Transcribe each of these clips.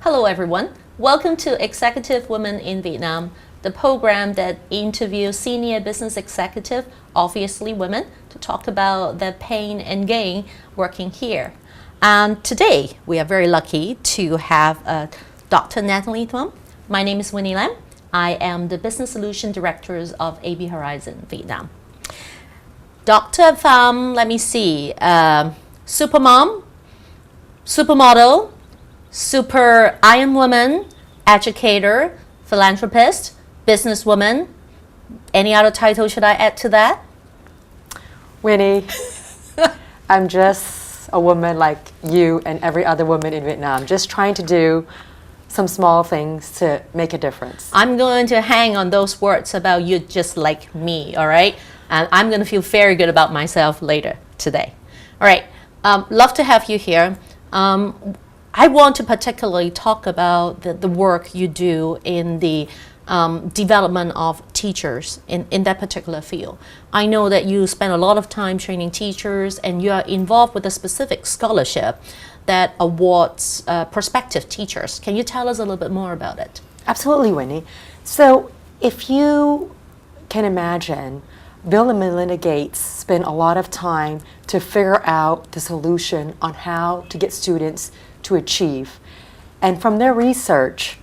Hello everyone, welcome to Executive Women in Vietnam, the program that interviews senior business executive, obviously women, to talk about their pain and gain working here. And today we are very lucky to have Dr. Natalie Pham. My name is Winnie Lam. I am the Business Solution Director of AB Horizon Vietnam. Dr. Pham, let me see, supermom, supermodel, super Iron Woman, educator, philanthropist, businesswoman. Any other title should I add to that? Winnie, I'm just a woman like you and every other woman in Vietnam, just trying to do some small things to make a difference. I'm going to hang on those words about you just like me, all right? And I'm going to feel very good about myself later today. All right, love to have you here. I want to particularly talk about the work you do in the development of teachers in that particular field. I know that you spend a lot of time training teachers and you are involved with a specific scholarship that awards prospective teachers. Can you tell us a little bit more about it? Absolutely, Winnie. So if you can imagine, Bill and Melinda Gates spent a lot of time to figure out the solution on how to get students to achieve. And from their research,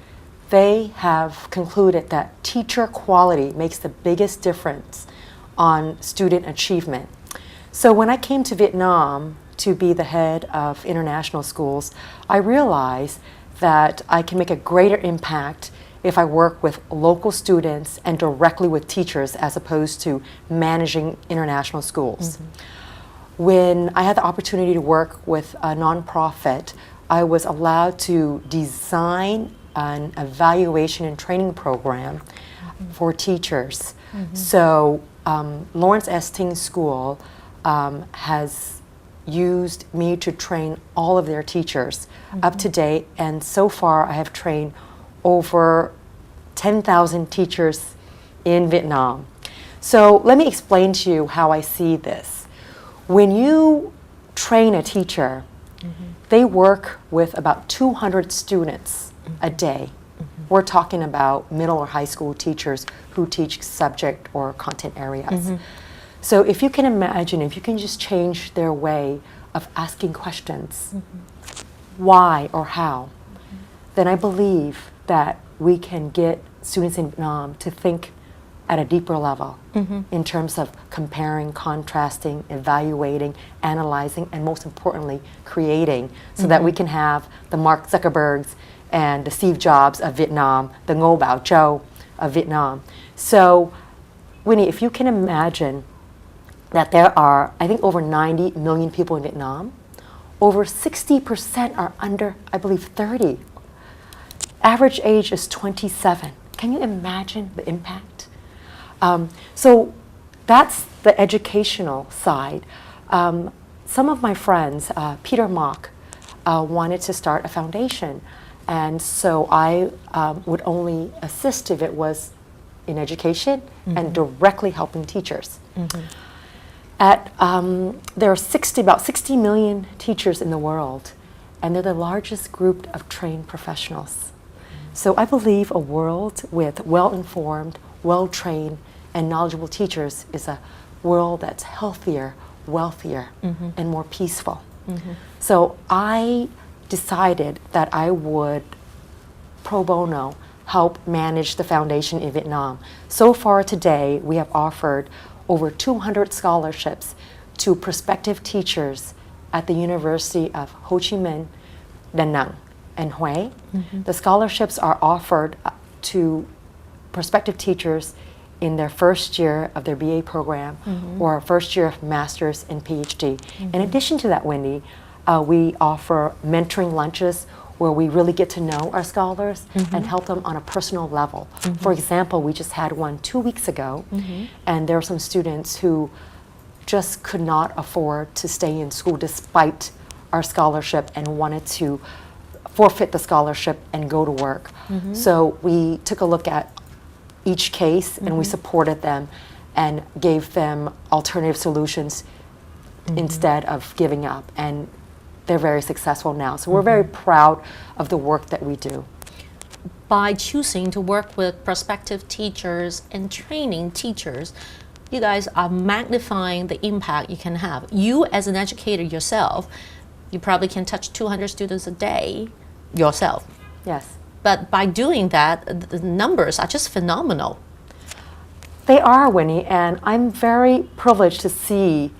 they have concluded that teacher quality makes the biggest difference on student achievement. So when I came to Vietnam to be the head of international schools, I realized that I can make a greater impact if I work with local students and directly with teachers as opposed to managing international schools. Mm-hmm. When I had the opportunity to work with a nonprofit, I was allowed to design an evaluation and training program for teachers. Mm-hmm. So Lawrence S. Ting School has used me to train all of their teachers up to date, and so far I have trained over 10,000 teachers in Vietnam. So let me explain to you how I see this. When you train a teacher, they work with about 200 students a day. We're talking about middle or high school teachers who teach subject or content areas. So if you can imagine, if you can just change their way of asking questions, why or how, then I believe that we can get students in Vietnam to think at a deeper level in terms of comparing, contrasting, evaluating, analyzing, and most importantly, creating, so that we can have the Mark Zuckerbergs and the Steve Jobs of Vietnam, the Ngo Bảo Châu of Vietnam. So, Winnie, if you can imagine that there are, I think, over 90 million people in Vietnam, over 60% are under, I believe, 30. Average age is 27. Can you imagine the impact? So that's the educational side. Some of my friends, Peter Mock, wanted to start a foundation. And so I would only assist if it was in education and directly helping teachers. There are about 60 million teachers in the world, and they're the largest group of trained professionals. So I believe a world with well-informed, well-trained, and knowledgeable teachers is a world that's healthier, wealthier, and more peaceful. So I decided that I would pro bono help manage the foundation in Vietnam. So far today, we have offered over 200 scholarships to prospective teachers at the University of Ho Chi Minh, Da Nang, and Hue. The scholarships are offered to prospective teachers in their first year of their BA program or first year of master's and PhD. In addition to that, Wendy, we offer mentoring lunches where we really get to know our scholars and help them on a personal level. For example, we just had one 2 weeks ago, and there are some students who just could not afford to stay in school despite our scholarship and wanted to forfeit the scholarship and go to work. So we took a look at each case and we supported them and gave them alternative solutions instead of giving up. And they're very successful now. So we're very proud of the work that we do. By choosing to work with prospective teachers and training teachers, you guys are magnifying the impact you can have. You as an educator yourself, you probably can touch 200 students a day yourself. Yes. But by doing that, the numbers are just phenomenal. They are, Winnie, and I'm very privileged to see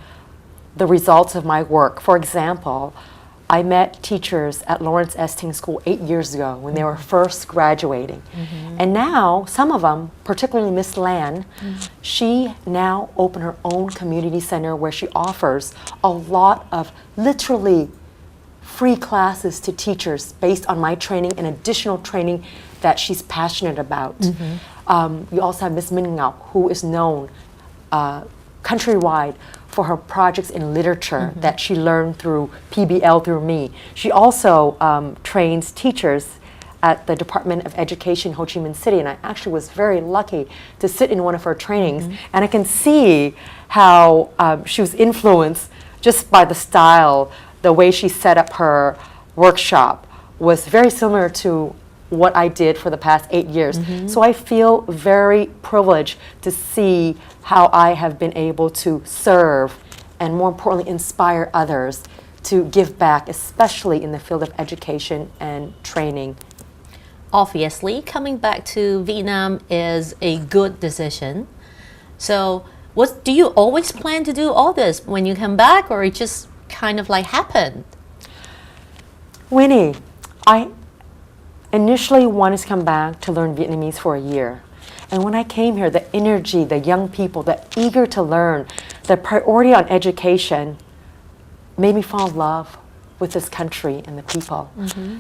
the results of my work. For example, I met teachers at Lawrence Esting School 8 years ago when they were first graduating. And now, some of them, particularly Miss Lan, she now opened her own community center where she offers a lot of literally free classes to teachers based on my training and additional training that she's passionate about. You also have Miss Min Ngọc, who is known countrywide for her projects in literature that she learned through PBL through me. She also trains teachers at the Department of Education in Ho Chi Minh City, and I actually was very lucky to sit in one of her trainings, and I can see how she was influenced just by the style, the way she set up her workshop was very similar to what I did for the past 8 years. So I feel very privileged to see how I have been able to serve and, more importantly, inspire others to give back, especially in the field of education and training. Obviously, coming back to Vietnam is a good decision. So do you always plan to do all this when you come back, or it just kind of like happened? Winnie, I initially wanted to come back to learn Vietnamese for a year. And when I came here, the energy, the young people, the eager to learn, the priority on education made me fall in love with this country and the people.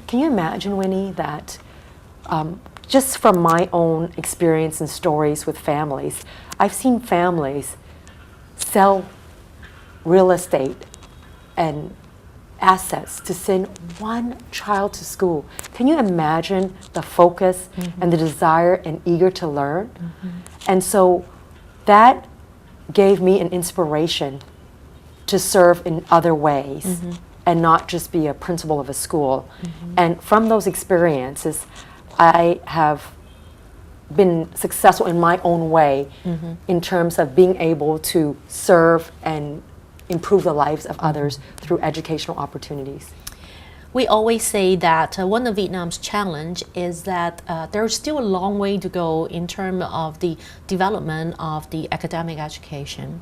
Can you imagine, Winnie, that just from my own experience and stories with families, I've seen families sell real estate and assets to send one child to school. Can you imagine the focus and the desire and eager to learn? And so that gave me an inspiration to serve in other ways and not just be a principal of a school. And from those experiences, I have been successful in my own way in terms of being able to serve and improve the lives of others through educational opportunities. We always say that one of Vietnam's challenge is that there's still a long way to go in terms of the development of the academic education.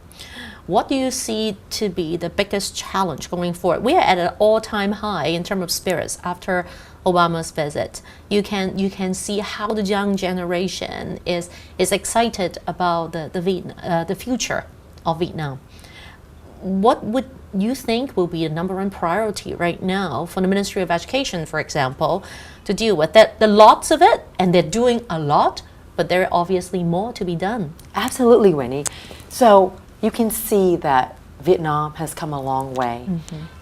What do you see to be the biggest challenge going forward? We are at an all-time high in terms of spirits after Obama's visit. You can see how the young generation is excited about the future of Vietnam. What would you think will be a number one priority right now for the Ministry of Education, for example, to deal with that? There are lots of it, and they're doing a lot, but there are obviously more to be done. Absolutely, Winnie. So you can see that Vietnam has come a long way.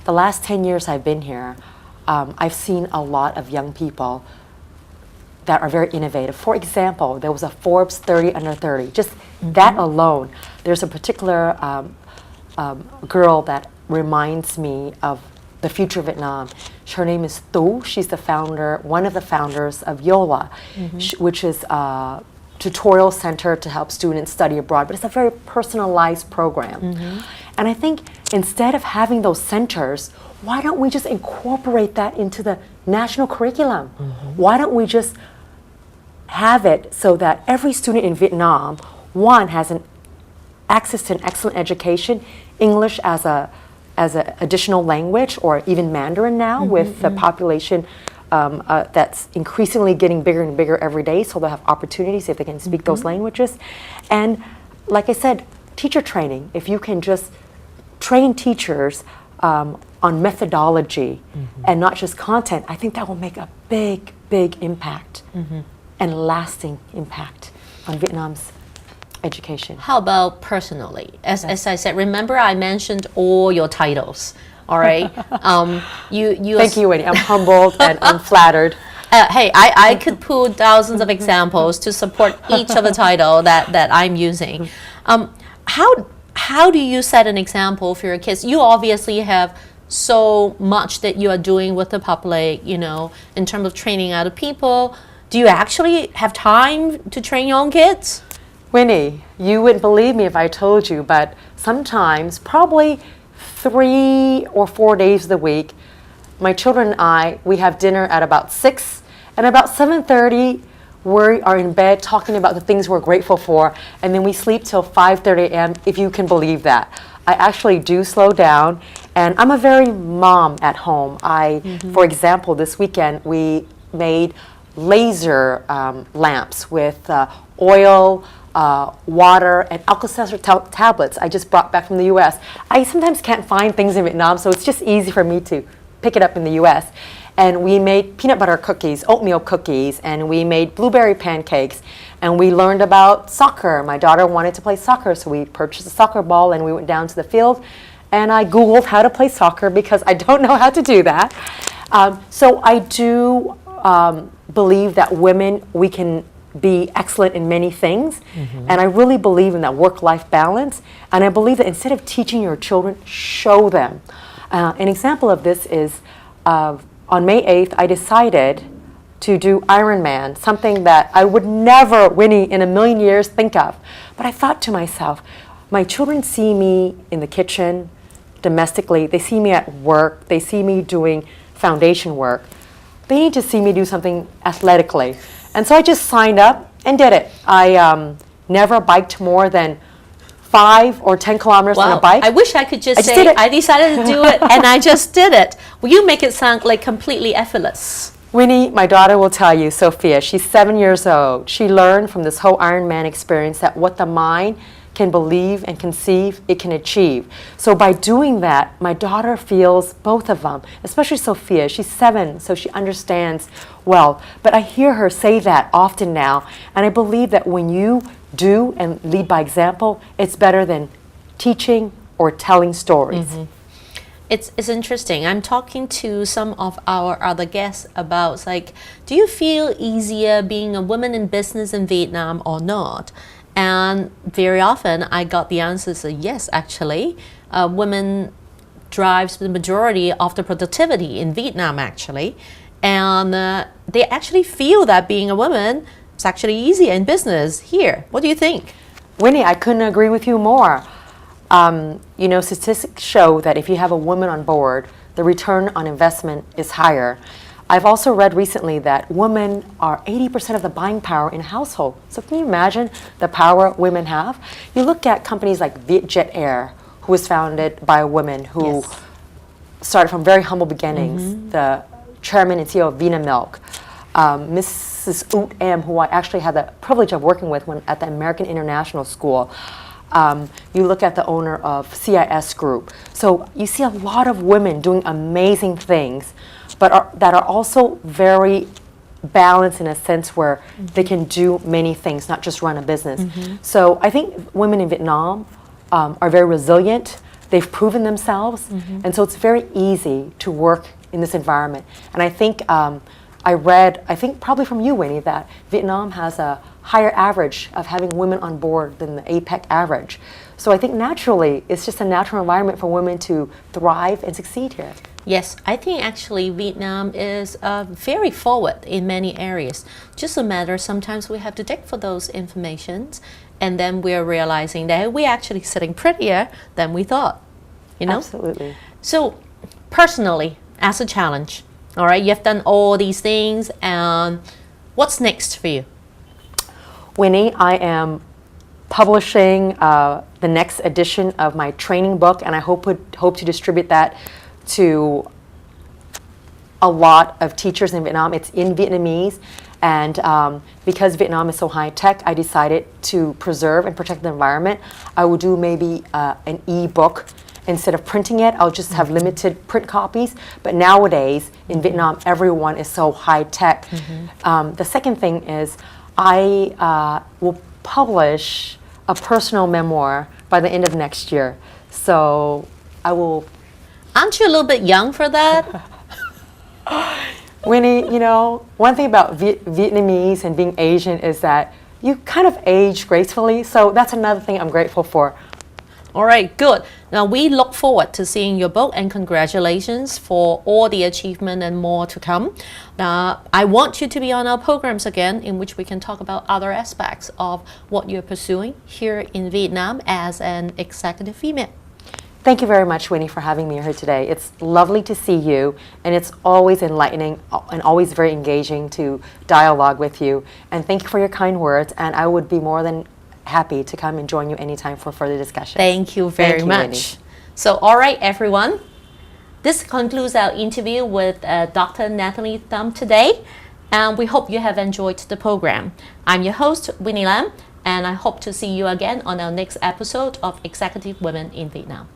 The last 10 years I've been here, I've seen a lot of young people that are very innovative. For example, there was a Forbes 30 under 30. Just that alone, there's a particular girl that reminds me of the future of Vietnam. Her name is Tú. She's the founder, one of the founders of YOLA, which is a tutorial center to help students study abroad, but it's a very personalized program. And I think instead of having those centers, why don't we just incorporate that into the national curriculum? Why don't we just have it so that every student in Vietnam, one, has access to an excellent education, English as a additional language, or even Mandarin now with the population that's increasingly getting bigger and bigger every day, so they'll have opportunities if they can speak those languages. And like I said, teacher training, if you can just train teachers on methodology and not just content, I think that will make a big, big impact and lasting impact on Vietnam's education. How about personally? As I said, remember I mentioned all your titles, all right? Thank you, Winnie. I'm humbled and I'm flattered. Hey, I could pull thousands of examples to support each of the title that I'm using. How do you set an example for your kids? You obviously have so much that you are doing with the public, you know, in terms of training other people, do you actually have time to train your own kids? Winnie, you wouldn't believe me if I told you, but sometimes, probably 3 or 4 days of the week, my children and I, we have dinner at about 6, and about 7:30, we are in bed talking about the things we're grateful for, and then we sleep till 5:30 a.m., if you can believe that. I actually do slow down, and I'm a very mom at home. For example, this weekend, we made laser lamps with oil, water, and Alka-Seltzer tablets I just brought back from the U.S. I sometimes can't find things in Vietnam, so it's just easy for me to pick it up in the U.S. And we made peanut butter cookies, oatmeal cookies, and we made blueberry pancakes. And we learned about soccer. My daughter wanted to play soccer, so we purchased a soccer ball and we went down to the field. And I Googled how to play soccer because I don't know how to do that. So I do believe that women, we can be excellent in many things. And I really believe in that work-life balance. And I believe that instead of teaching your children, show them. An example of this is on May 8th, I decided to do Ironman, something that I would never, Winnie, in a million years think of. But I thought to myself, my children see me in the kitchen, domestically, they see me at work, they see me doing foundation work. They need to see me do something athletically. And so I just signed up and did it. I never biked more than 5 or 10 kilometers on a bike. I wish I could just did say it. I decided to do it and I just did it. Well, you make it sound like completely effortless. Winnie, my daughter will tell you, Sophia, she's 7 years old. She learned from this whole Ironman experience that what the mind can believe and conceive, it can achieve. So by doing that, my daughter feels, both of them, especially Sophia, she's 7, so she understands well. But I hear her say that often now, and I believe that when you do and lead by example, it's better than teaching or telling stories. It's interesting. I'm talking to some of our other guests about, like, do you feel easier being a woman in business in Vietnam or not? And very often I got the answers yes, actually. Women drives the majority of the productivity in Vietnam, actually. And they actually feel that being a woman is actually easier in business here. What do you think? Winnie, I couldn't agree with you more. You know, statistics show that if you have a woman on board, the return on investment is higher. I've also read recently that women are 80% of the buying power in a household. So can you imagine the power women have? You look at companies like Vietjet Air, who was founded by a woman who started from very humble beginnings, the chairman and CEO of Vina Milk. Mrs. Oot M, who I actually had the privilege of working with when at the American International School. You look at the owner of CIS Group. So you see a lot of women doing amazing things, but that are also very balanced in a sense where they can do many things, not just run a business. So I think women in Vietnam are very resilient. They've proven themselves, and so it's very easy to work in this environment. And I think I read, I think probably from you, Winnie, that Vietnam has a higher average of having women on board than the APEC average. So I think naturally, it's just a natural environment for women to thrive and succeed here. Yes, I think actually Vietnam is very forward in many areas. Just a matter, sometimes we have to dig for those informations, and then we're realizing that we're actually sitting prettier than we thought, you know? Absolutely. So personally, as a challenge, all right, you've done all these things, and what's next for you? Winnie, I am publishing the next edition of my training book, and I hope to distribute that to a lot of teachers in Vietnam. It's in Vietnamese, and because Vietnam is so high tech, I decided to preserve and protect the environment. I will do maybe an e-book. Instead of printing it, I'll just have limited print copies. But nowadays, in Vietnam, everyone is so high tech. The second thing is I will publish a personal memoir by the end of next year. So I will... Aren't you a little bit young for that? Winnie, you know, one thing about Vietnamese and being Asian is that you kind of age gracefully. So that's another thing I'm grateful for. All right, good. Now we look forward to seeing your book and congratulations for all the achievement and more to come. Now, I want you to be on our programs again in which we can talk about other aspects of what you're pursuing here in Vietnam as an executive female. Thank you very much, Winnie, for having me here today. It's lovely to see you, and it's always enlightening and always very engaging to dialogue with you. And thank you for your kind words, and I would be more than happy to come and join you anytime for further discussion. Thank you very much. Winnie. So, all right, everyone. This concludes our interview with Dr. Natalie Pham today, and we hope you have enjoyed the program. I'm your host, Winnie Lam, and I hope to see you again on our next episode of Executive Women in Vietnam.